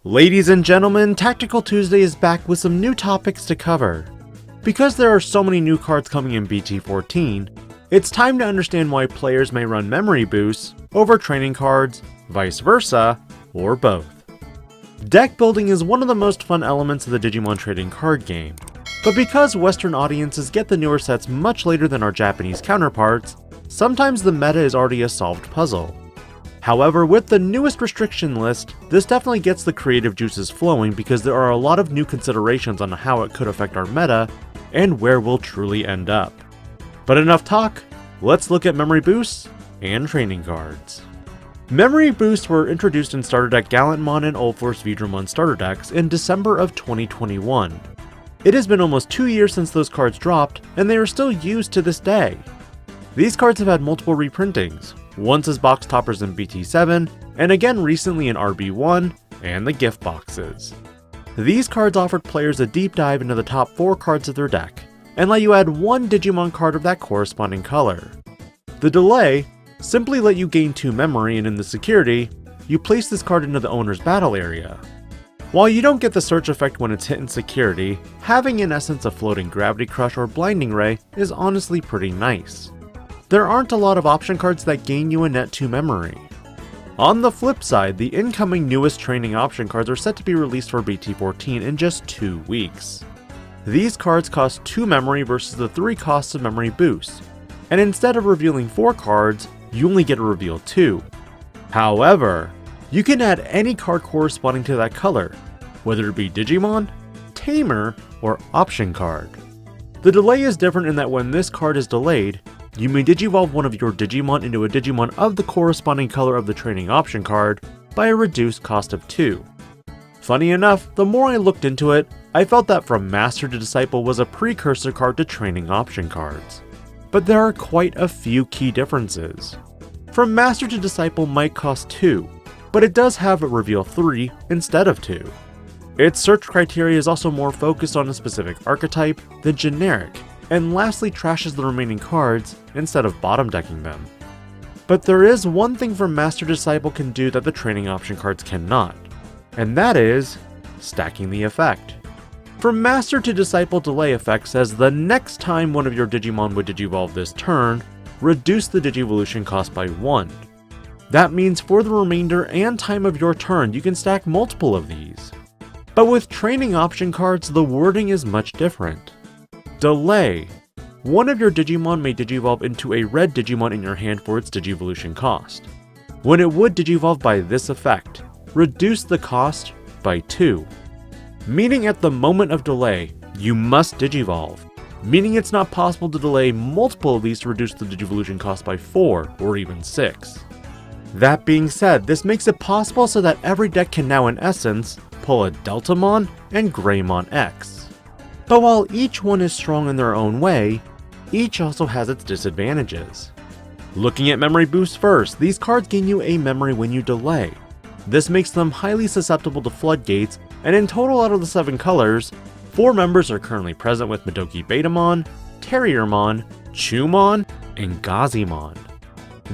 Ladies and gentlemen, Tactical Tuesday is back with some new topics to cover. Because there are so many new cards coming in BT14, it's time to understand why players may run memory boosts over training cards, vice versa, or both. Deck building is one of the most fun elements of the Digimon trading card game, but because Western audiences get the newer sets much later than our Japanese counterparts, sometimes the meta is already a solved puzzle. However, with the newest restriction list, this definitely gets the creative juices flowing because there are a lot of new considerations on how it could affect our meta and where we'll truly end up. But enough talk, let's look at memory boosts and training cards. Memory boosts were introduced in starter deck Gallantmon and Ulforce Vidramon starter decks in December of 2021. It has been almost 2 years since those cards dropped, and they are still used to this day. These cards have had multiple reprintings, once as box toppers in BT7, and again recently in RB1 and the gift boxes. These cards offered players a deep dive into the top 4 cards of their deck, and let you add one Digimon card of that corresponding color. The delay simply let you gain 2 memory, and in the security, you place this card into the owner's battle area. While you don't get the search effect when it's hit in security, having in essence a floating Gravity Crush or Blinding Ray is honestly pretty nice. There aren't a lot of option cards that gain you a net 2 memory. On the flip side, the incoming newest training option cards are set to be released for BT14 in just 2 weeks. These cards cost 2 memory versus the 3 costs of memory boosts, and instead of revealing 4 cards, you only get to reveal 2. However, you can add any card corresponding to that color, whether it be Digimon, Tamer, or option card. The delay is different in that when this card is delayed, you may digivolve one of your Digimon into a Digimon of the corresponding color of the training option card by a reduced cost of 2. Funny enough, the more I looked into it, I felt that From Master to Disciple was a precursor card to training option cards. But there are quite a few key differences. From Master to Disciple might cost 2, but it does have a reveal 3 instead of 2. Its search criteria is also more focused on a specific archetype than generic, and lastly trashes the remaining cards instead of bottom decking them. But there is one thing From Master to Disciple can do that the training option cards cannot, and that is stacking the effect. From Master to Disciple delay effect says the next time one of your Digimon would digivolve this turn, reduce the Digivolution cost by 1. That means for the remainder and time of your turn you can stack multiple of these. But with training option cards, the wording is much different. Delay. One of your Digimon may digivolve into a red Digimon in your hand for its Digivolution cost, when it would digivolve by this effect, reduce the cost by 2. Meaning at the moment of delay, you must digivolve, meaning it's not possible to delay multiple of these to reduce the Digivolution cost by 4 or even 6. That being said, this makes it possible so that every deck can now in essence pull a Deltamon and Greymon X. But while each one is strong in their own way, each also has its disadvantages. Looking at memory boosts first, these cards gain you a memory when you delay. This makes them highly susceptible to floodgates, and in total out of the 7 colors, 4 members are currently present with Madoki Betamon, Terriermon, Chumon, and Gazimon.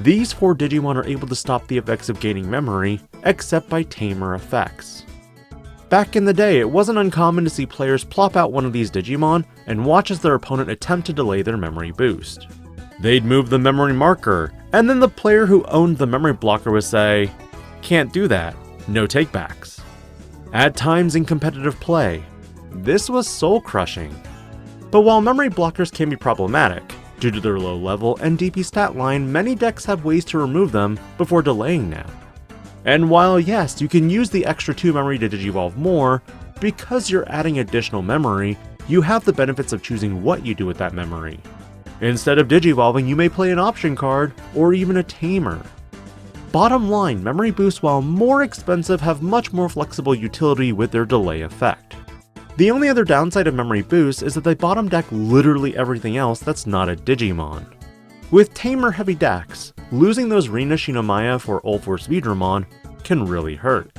These 4 Digimon are able to stop the effects of gaining memory, except by Tamer effects. Back in the day, it wasn't uncommon to see players plop out one of these Digimon and watch as their opponent attempt to delay their memory boost. They'd move the memory marker, and then the player who owned the memory blocker would say, "Can't do that, no takebacks." At times in competitive play, this was soul-crushing. But while memory blockers can be problematic, due to their low level and DP stat line, many decks have ways to remove them before delaying now. And while yes, you can use the extra 2 memory to digivolve more, because you're adding additional memory, you have the benefits of choosing what you do with that memory. Instead of digivolving, you may play an option card, or even a Tamer. Bottom line, memory boosts, while more expensive, have much more flexible utility with their delay effect. The only other downside of memory boosts is that they bottom deck literally everything else that's not a Digimon. With Tamer heavy decks, losing those Rina Shinomiya for Ulforce Vidramon can really hurt.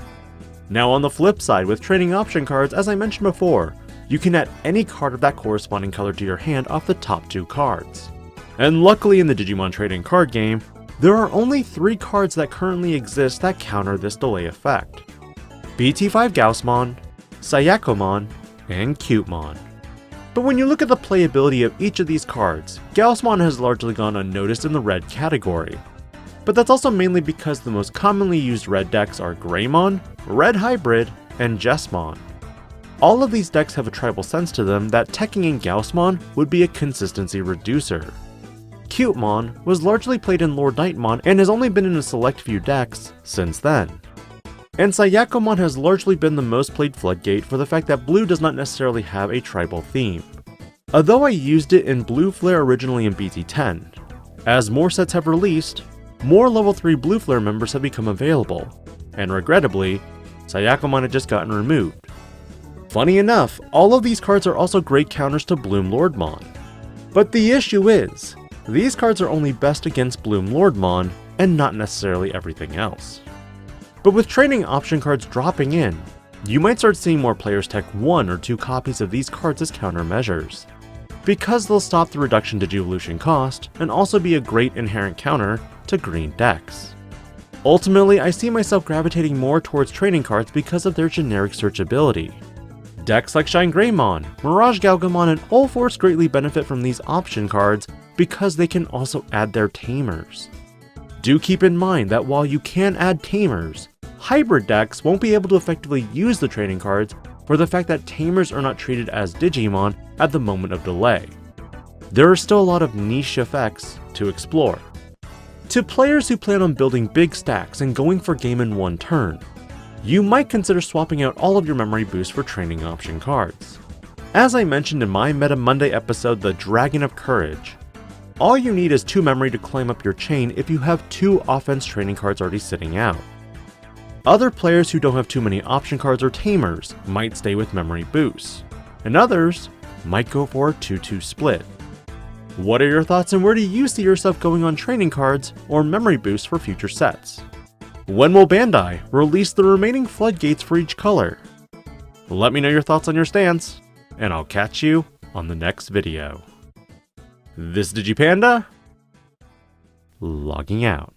Now on the flip side, with training option cards, as I mentioned before, you can add any card of that corresponding color to your hand off the top 2 cards. And luckily in the Digimon trading card game, there are only 3 cards that currently exist that counter this delay effect. BT5 Gaussmon, Sayakomon, and Cutemon. But when you look at the playability of each of these cards, Gaussmon has largely gone unnoticed in the red category. But that's also mainly because the most commonly used red decks are Greymon, Red Hybrid, and Jesmon. All of these decks have a tribal sense to them that teching in Gaussmon would be a consistency reducer. Cutemon was largely played in Lord Knightmon and has only been in a select few decks since then. And Sayakomon has largely been the most played Floodgate for the fact that blue does not necessarily have a tribal theme. Although I used it in Blue Flare originally in BT10, as more sets have released, more level 3 Blue Flare members have become available, and regrettably, Sayakomon had just gotten removed. Funny enough, all of these cards are also great counters to Bloom Lordmon. But the issue is, these cards are only best against Bloom Lordmon, and not necessarily everything else. But with training option cards dropping in, you might start seeing more players tech 1 or 2 copies of these cards as countermeasures, because they'll stop the reduction Digivolution cost and also be a great inherent counter to green decks. Ultimately, I see myself gravitating more towards training cards because of their generic searchability. Decks like Shine Greymon, Mirage Galgamon, and Ulforce greatly benefit from these option cards because they can also add their tamers. Do keep in mind that while you can add tamers, hybrid decks won't be able to effectively use the training cards for the fact that tamers are not treated as Digimon at the moment of delay. There are still a lot of niche effects to explore. To players who plan on building big stacks and going for game in one turn, you might consider swapping out all of your memory boosts for training option cards. As I mentioned in my Meta Monday episode, The Dragon of Courage, all you need is 2 memory to climb up your chain if you have 2 offense training cards already sitting out. Other players who don't have too many option cards or tamers might stay with memory boosts, and others might go for a 2-2 split. What are your thoughts and where do you see yourself going on training cards or memory boosts for future sets? When will Bandai release the remaining floodgates for each color? Let me know your thoughts on your stance, and I'll catch you on the next video. This is DigiPanda, logging out.